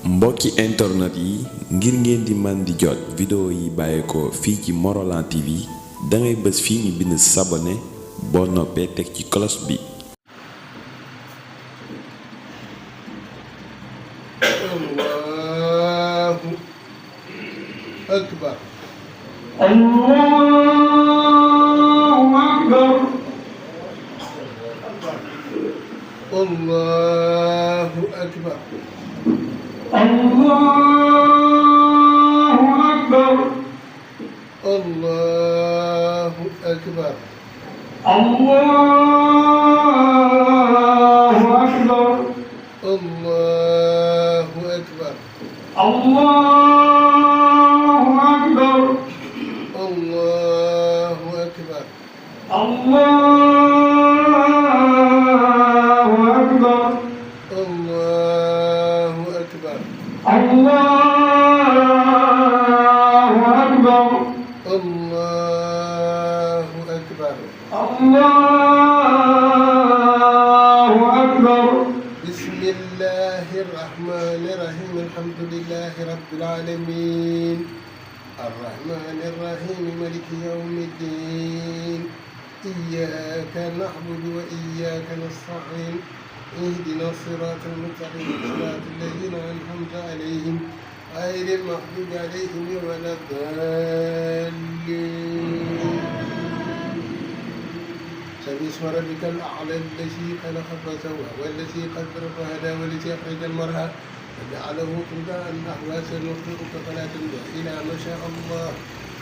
mbokki internet yi ngir ngeen di man di jot vidéo yi bàyyeekoo fii ci Morolan TV dangay bës fii ñu bind s'abonner boo noppee teg ci cloche bi. Allahu akbar. Allahu akbar. Allahu akbar. Allahu akbar. Allahu akbar. Allahu akbar. Allahu akbar. Allahu akbar. Allahu akbar. Allahu akbar. Allahu akbar. Allahu akbar. Allahu akbar. Allahu akbar. Bismillahir Rahmanir Rahim. Alhamdulillahi Rabbil Alamin. Ar-Rahmanir Rahim. Maliki Yawmiddin. إياك نعبد وإياك نستعين اهدنا الصراط المستقيم صراط الذين أنعمت عليهم غير المغضوب عليهم ولا الضالين. سبح اسم ربك الأعلى الذي خلق فسوى والذي قدر فهدى والذي أخرج المرعى فجعله غثاء أحوى سنقرئك فلا تنسى إلى ما شاء الله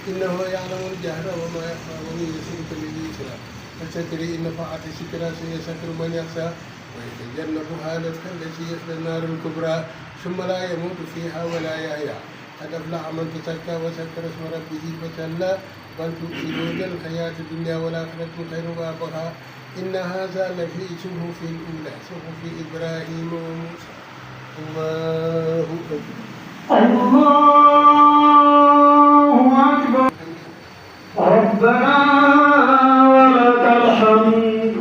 إنه يعلم الجهر وما يخفى ويسرك باليسرى فذكر إن نفعت الذكرى سيذكر من يخشى ويتجنبها الأتقى الذي يصلى النار الكبرى ثم لا يموت فيها ولا يحيا قد أفلح من تزكى وذكر اسم ربه فصلى بل تؤثرون الحياة الدنيا والآخرة خير وأبقى إن هذا لفي صحف الأولى صحف إبراهيم وموسى. الله أكبر. الله أكبر. ربنا ولك الحمد.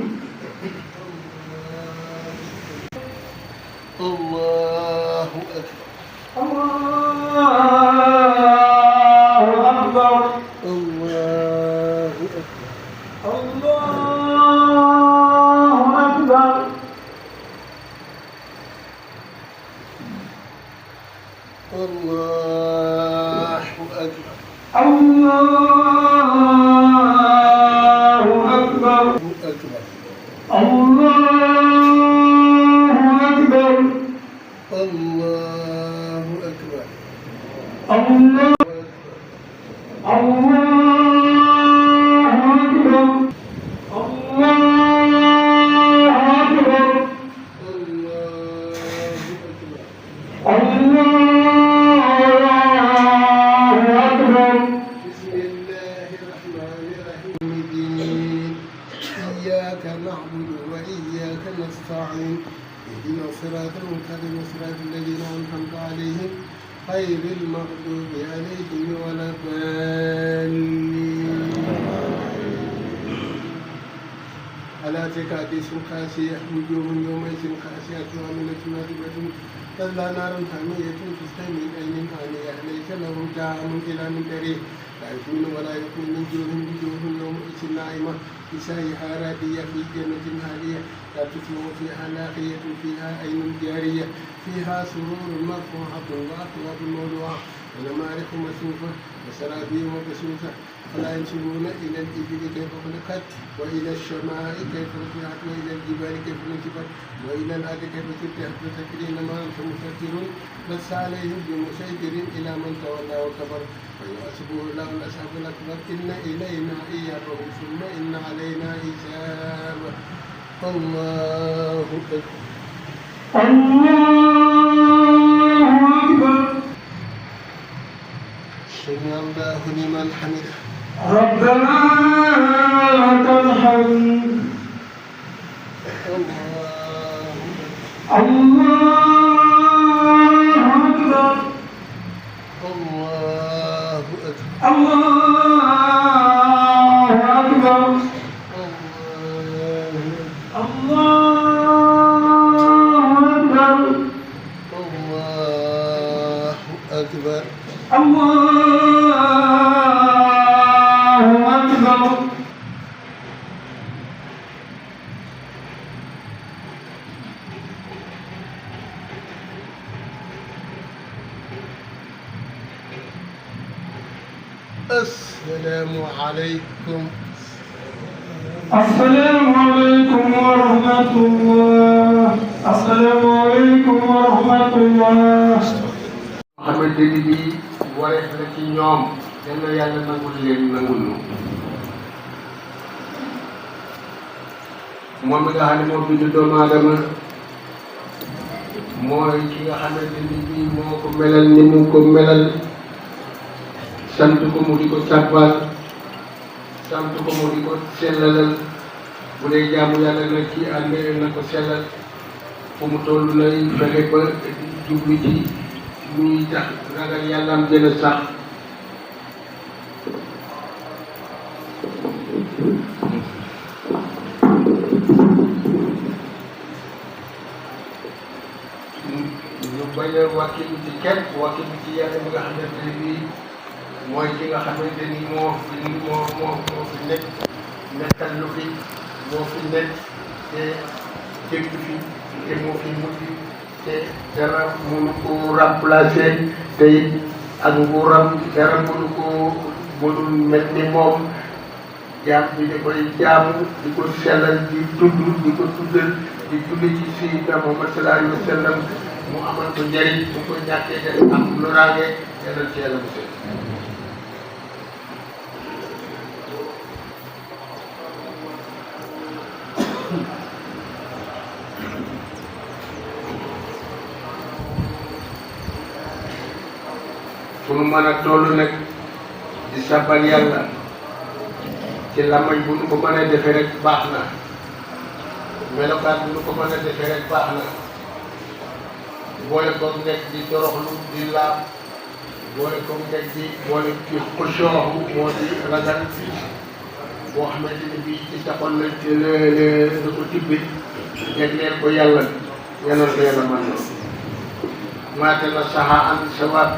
الله أكبر. الله أكبر. الله أكبر. الله أكبر. الله أكبر. الله أكبر. أكبر. الله أكبر. الله أكبر. الله الله أكبر. الله أكبر. الله أكبر. بسم الله الرحمن الرحيم. إياك نعبد وإياك نستعين اهدنا الصراط المستقيم صراط الذين أنعمت عليهم غير المغضوب عليهم ولا الضالين. ألا تكاد خاسية وجوه يومئذ خاسية عاملة ناصبة تصلى نارا حامية تسقى من عين آنية ليس لهم طعام إلا من ضريع لا يسمن ولا يغني من جوع وجوه يومئذ ناعمة بسائها راضية في جنة عالية لا تسمع فيها لاغية فيها عين جارية فيها سرور مرفوعة وأكواب موضوعة ونمارق مصفوفة وزرابي مبثوثة فلا ينسبون إلى الإبل كيف خلقت وإلى السماء كيف رفعت وإلى الجبال كيف نصبت وإلى الأرض كيف سطحت فسكرين ما أنت مسكر لست عليهم بمسيطر إلى من تولى وكبر فيحاسبه الله الأصحاب الأكبر إن إلينا إيابهم ثم إن علينا حسابهم. الله أكبر. الله أكبر. سمع الله لمن حمده. ربنا لك الحمد. الله أكبر. الله أكبر. الله أكبر. الله أكبر الله أكبر السلام عليكم السلام عليكم ورحمة الله السلام عليكم ورحمة الله xamante ni bii wareef la ci ñoom yal na yàlla nangul leen nangul ñu moom mi nga xam ne moo bind doomu aadama mooy ki nga xamante ni bii moo ko melal ni mu ko melal sant ko mu di ko sàbbaal sant ko mu di ko sellalal bu dee jaamu yàlla nag ci ànd na ko sellal fu mu toll nay fexe ba jublu ci luy tax ragal yàlla am gën a sax ñu bañ a wàkkilu ci kenn wàkkilu ci yàlla mi nga xamante ne bii mooy ki nga xamante ni moo fi nekk nekkal lu fi moo fi nekk te dégg fi te moo fi mujj te dara mënu ko remplacer te it ak nguuram dara mënul mel ni moom jaam bi da koy jaamu di ko sellal di tudd di ko tuddal di julli ci Sayyidina Muhammad sallallahu alayhi wa sallam mu amal ko njëriñ bu ko ñàkkee def am loraange yàlla ci yàlla musal fu nu mën a toll nag di sabbal yàlla ci làmmañ bu nu ko mën a defee rek baax na melokaan bu nu ko mën a defee rek baax na boole ko nekk di toroxlu di laab boole ko nekk di boole ci xusooxu moo di ragal boo xamante ni bii ci sa xol la ko tibbi jagleel ko yàlla yàlla ko yàlla mën na maate la saxa an sawaat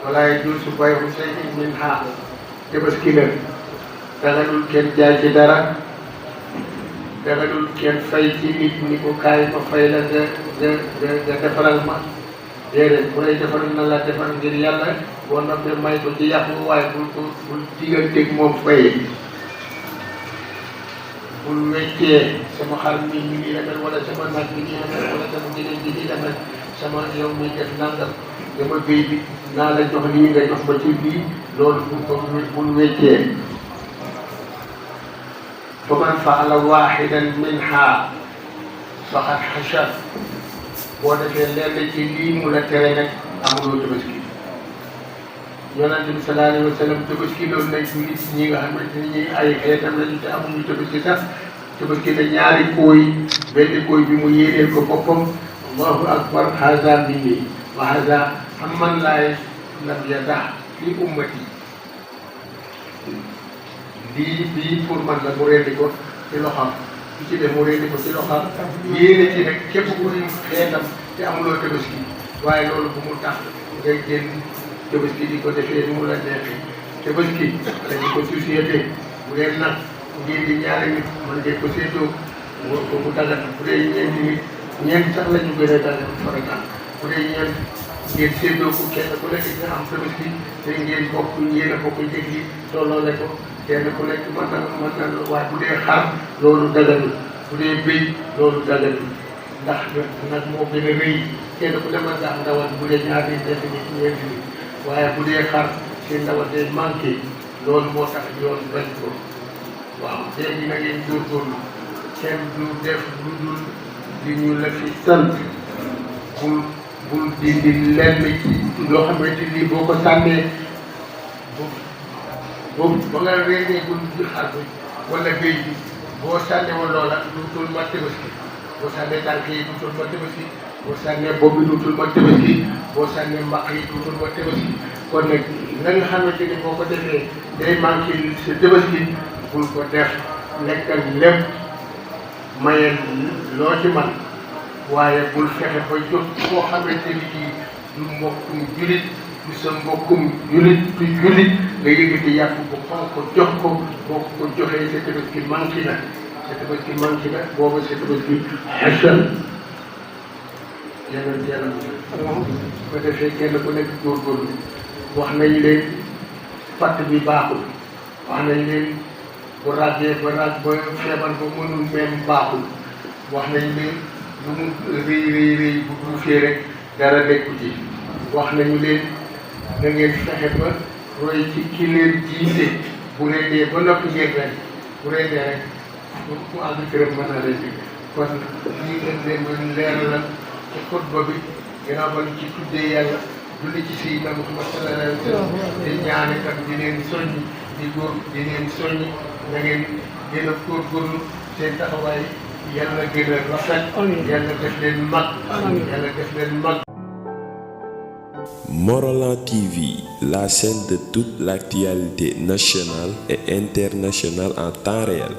walaay jur su bay bu say min xaar tabaski la daganul kenn jaay ci dara daganul kenn fay ci nit ni ko kaay ma fay la nga defaral ma déedéet bu lay defaral na la defal ngir yàlla boo noppee may ko ci yàqu waaye bul digganteeg moom fayee bul weccee sama xar mi ngi demel wala sama nag mi ngi demel wala sama jigéen ji ngi demel sama yow mi def nangam dama béy bi naa la jox lii nga jox ba ci bii loolu bul weccee fa man faala waaxidan minha faqad xachar boo defee lenn ci lii mu la tere rek amuloo tabaski yonent bi sallallahu alayhi wa sallam tabaski loolu lañ nit ñi nga xamante ni ñi ay xeetam lañu te amuñu tabaski sax tabaski la ñaari kooy benn kooy bi mu yéeneel ko boppam allahu akbar haza minni wa haza amman laay lam yada li ummati bii pour man la mu rendi ko ci loxam ci ci def mu rendi ko ci loxam yéene ci rek képp kuy xeetam te amuloo tabaski waaye loolu bu mu tax ngay génn tabaski di ko defee ni mu la neexee tabaski dañu ko société bu dee nag ngir di ñaari nit mën ngeen ko séddoo ko mu dagat bu dee ñeenti nit ñeent sax la ñu gën a dagat farataal bu dee ñeent ngeen séddoo ko kenn ku nekk nga am tabaski te ngeen bokk yéen a bokk njëg yi tolloole ko kenn ku nekk mën na waaye bu dee xar loolu daganul bu dee bëy loolu daganul ndax nag moo gën a rëy kenn ku ne mën nga am ndawal bu dee ñaari nit ñeenti nit waaye bu dee xar seen ndawal day manqué loolu moo tax yoon bañ ko waaw léegi na ngeen góorgóorlu kenn du def lu dul li ñu la fi sant bul dindi lenn ci loo xamante ni boo ko sànnee boobu ba nga réeree bul xar bi wala béy bi boo sànnee woon loola duutul ma tabaski boo sànnee tànk yi duutul ma tabaski boo sànnee bopp bi duutul ma tabaski boo sànnee mbaq yi duutul ma tabaski kon nag la nga xamante ni boo ko defee day manqué sa tabaski bul ko def lekkal lépp mayel loo ci man waaye bul fexe ba jox koo xamante ni kii du mbokkum julit du sa mbokkum julit du julit nga yëgati yàpp bu xonq ko jox ko boo ko joxee sa tabaski manqué na sa tabaski manqué na booba sa tabaski xesal yeneen yàlla ko defee kenn ku nekk góorgóorlu wax nañu leen fàtt bi baaxul wax nañu leen bu ràggee ba ràgg ba feebar ba mënul même baaxul wax nañu leen lu mu rëy bu duufee rek dara nekku ci wax nañu leen na ngeen fexe ba roy ci ki leen jiite bu rendee ba noppi ngeen ren bu rendee rek mu àgg këram mën na leen kon lii leen leen leeralal ci xutba bi gannaaw ba ñu ci tuddee yàlla julli ci Sayyidina Muhammad sallallahu alayhi wa sallam di ñaane kat di leen soññi di leen soññi na ngeen gën a góorgóorlu seen taxawaay yàlla gën a rafet yàlla def leen mag yàlla def leen mag. Morolan TV, la chaîne de toute l'actualité nationale et internationale en temps réel.